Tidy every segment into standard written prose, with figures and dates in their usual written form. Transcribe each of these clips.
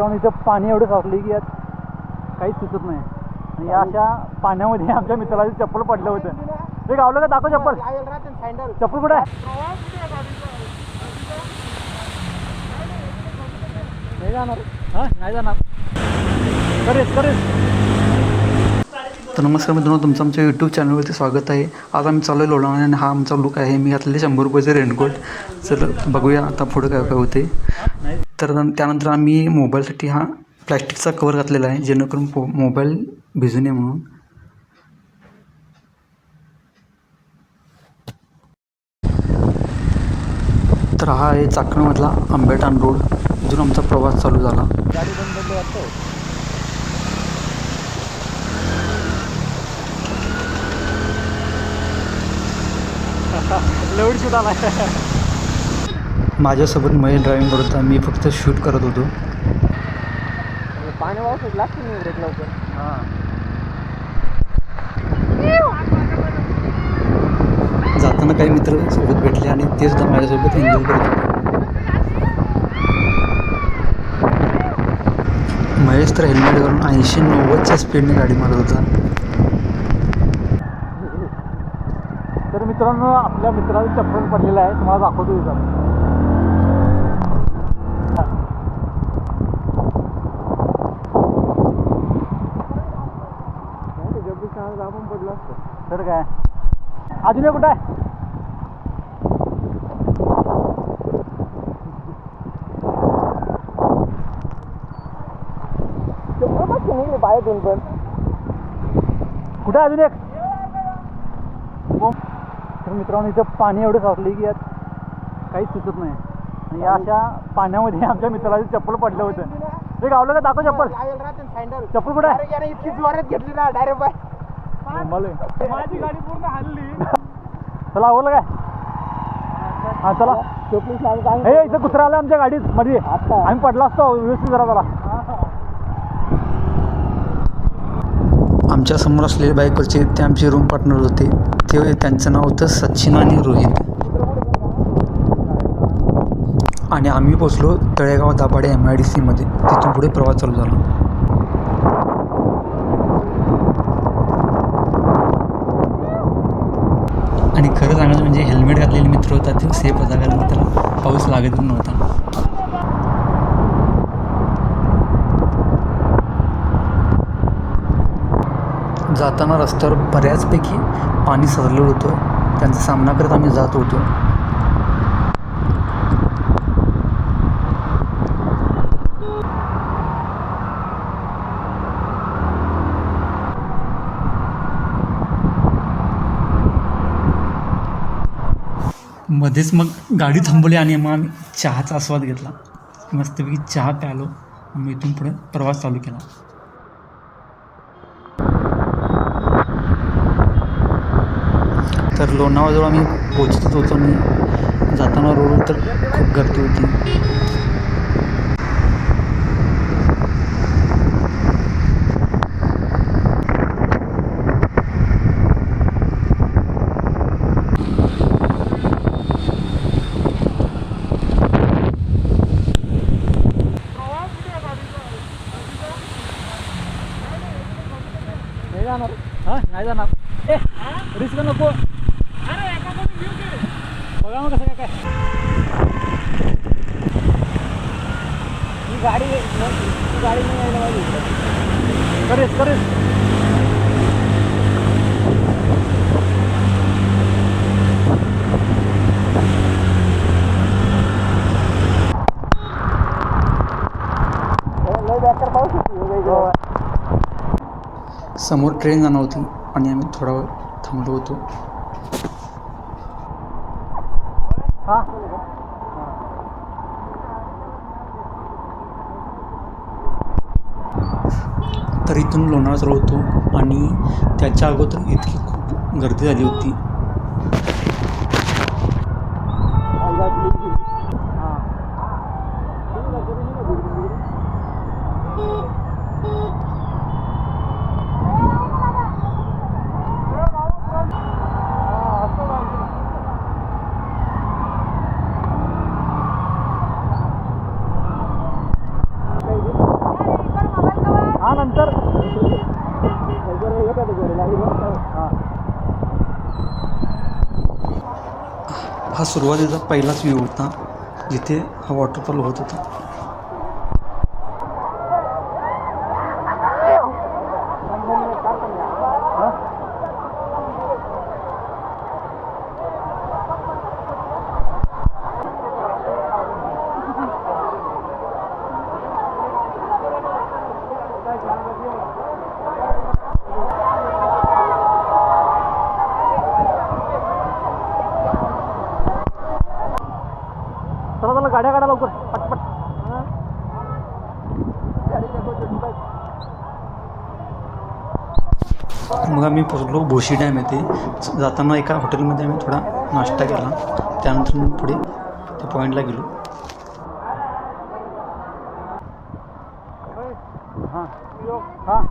मित्रांनो इथं पाणी एवढं साचले की यात काहीच सुचत नाही आणि या अशा पाण्यामध्ये आमच्या मित्राची चप्पल पडलं होतं. ते गावलं का दाखव चप्पल. चप्पल कुठे आहे? नाही जाणार. हां नाही जाणार. करेस. तर नमस्कार मित्रांनो, तुमचं आमच्या यूट्यूब चॅनलवरती स्वागत आहे. आज आम्ही चालू आहे लोणावळा आणि हा आमचा लुक आहे. मी घातलेले 100 रुपयाचे रेनकोट. चल बघूया आता पुढं काय काय होते. तर त्यानंतर आम्ही मोबाईलसाठी हा प्लॅस्टिकचा कवर घातलेला आहे, जेणेकरून मोबाईल भिजू नये म्हणून. तर हा आहे चाकणमधला आंबेटान रोड, इथून आमचा प्रवास चालू झाला. गाडी बंद वाटतो. लेवड शूट आला. माझ्यासोबत महेश ड्रायव्हिंग करत होता, मी फक्त शूट करत होतो. पाणी वाहत लागते नाही ब्रेक लवकर. हां जाताना काही मित्र सोबत भेटले आणि ते सुद्धा माझ्यासोबत एन्जॉय करत होते. महेश तर हेल्मेट घालून 80-90च्या स्पीडने गाडी मारत होता. तर मित्रांनो आपल्या मित्राचं चप्पल पडलेलं आहे, तुम्हाला दाखवतो इथं. आपण पडलं असतं तर काय. अजून एक कुठं आहे? बाहेरून पण कुठे अजून एक. तर मित्रांनो इथं पाणी एवढं साचले की यात काहीच सुचत नाही आणि या अशा पाण्यामध्ये आमच्या मित्राची चप्पल पडलं होतं. ते गावलं का दाखव चप्पल. चप्पल कुठे आहे? इतकी जोरात घेतली ना डायरेक्ट बाय. माझी गाडी पूर्ण हल्ली. चला आवडलं काय? हां चला. हे इथं कुत्रा आला आमच्या गाडीत मध्ये, आम्ही पडला असतो व्यवस्थित जरा जरा. आमच्या समोर असलेले बाईकवरचे ते आमचे रूम पार्टनर होते. ते त्यांचं नाव होतं सचिन आणि रोहित. आणि आम्ही पोचलो तळेगाव दाभाडे MIDC मध्ये. तिथून पुढे प्रवास चालू झाला. आणि खरं सांगायचं म्हणजे हेल्मेट घातलेले मित्र होता ते सेफ होता, कारण की त्याला पाऊस लागत नव्हता. जाताना रस्त्यावर बऱ्याचपैकी पाणी साचलेलं होतं, त्यांचा सामना करत आम्ही जात होतो. मध्येच मग गाडी थांबवली आणि मग आम्ही चहाचा आस्वाद घेतला. मस्तपैकी चहा प्यालो. आम्ही इथून पुढे प्रवास चालू केला. तर लोणावळाजवळ आम्ही पोहोचत होतो आणि जाताना रोडवर तर खूप गर्दी होती. नाही जाणार. रिस्क नको. बघा मग कसं काय. ही गाडी नाही यायला पाहिजे. करेस. समोर ट्रेन जाणार होती आणि आम्ही थोडा वेळ थांबलो होतो. हां तर इथून लोणावळा चालू होतो आणि त्याच्या अगोदर इतकी खूप गर्दी झाली होती. हा सुरुवातीचा पहिलाच व्ह्यू होता जिथे हा वॉटरफॉल होत होता. चला चला गाड्या काढा लवकर पटपट. मग आम्ही पोचलो भोशी डॅम येथे. जाताना एका हॉटेलमध्ये आम्ही थोडा नाश्ता केला. त्यानंतर मग पुढे त्या पॉईंटला गेलो. हां हां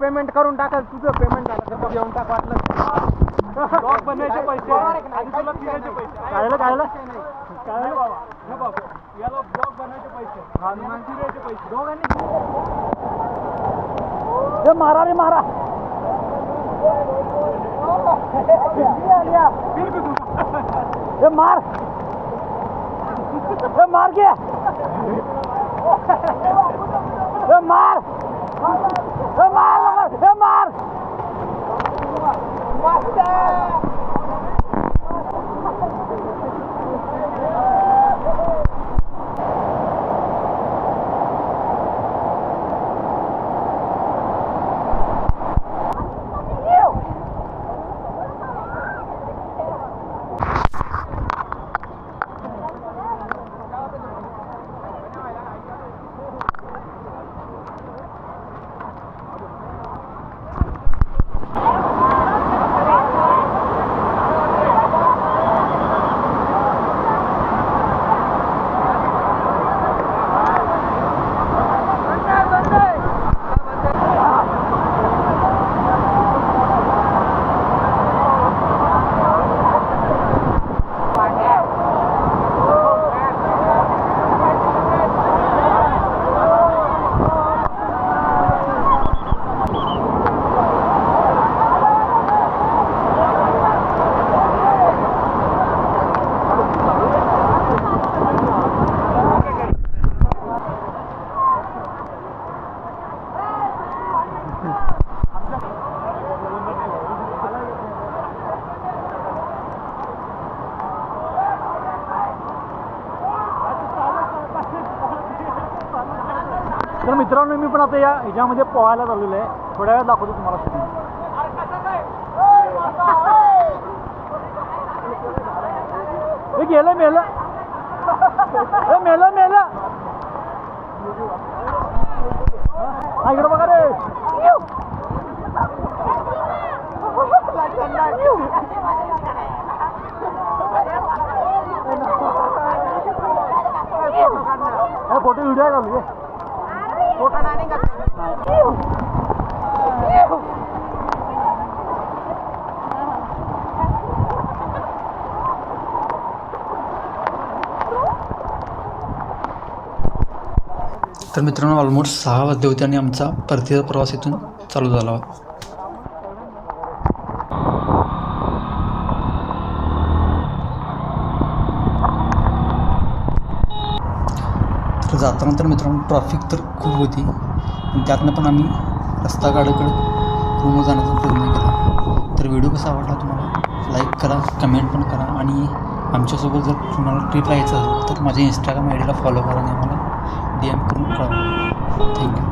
पेमेंट करून टाकाल. तुझं पेमेंट झालं घेऊन टाक. वाटलं ब्लॉग बनवायचे पैसे आणि तुला फिरायचे पैसे काढलं काढलं काय बाबा याला ब्लॉग बनवायचे पैसे आणि फिरायचे पैसे दोघांनी. हे मारा रे मारा. हे मार हे मार के हे मार हे मार हे मार. तर मित्रांनो मी पण आता या ह्याच्यामध्ये पोहायला चाललेलो आहे. थोड्या वेळात दाखवतो तुम्हाला शूटिंग. हे गेलं मेलं हे मेलं मेलं. हा इकडं बघा रे. फोटो व्हिडिओ आहे चालू फोटो नाही का. तर मित्रांनो ऑलमोस्ट 6 वाजले होते आणि आमचा परतीचा प्रवास इथून चालू झाला होता. तर जाताना तर मित्रांनो ट्रॅफिक तर खूप होती आणि त्यातनं पण आम्ही रस्ता काढत रूमवर जाण्याचा प्रयत्न केला. तर व्हिडिओ कसा आवडला तुम्हाला लाईक करा, कमेंट पण करा आणि आमच्यासोबत जर तुम्हाला ट्रिपला यायचं असेल तर माझ्या इंस्टाग्राम आय डीला फॉलो करा आणि आम्हाला DM करून कळवा. थँक्यू.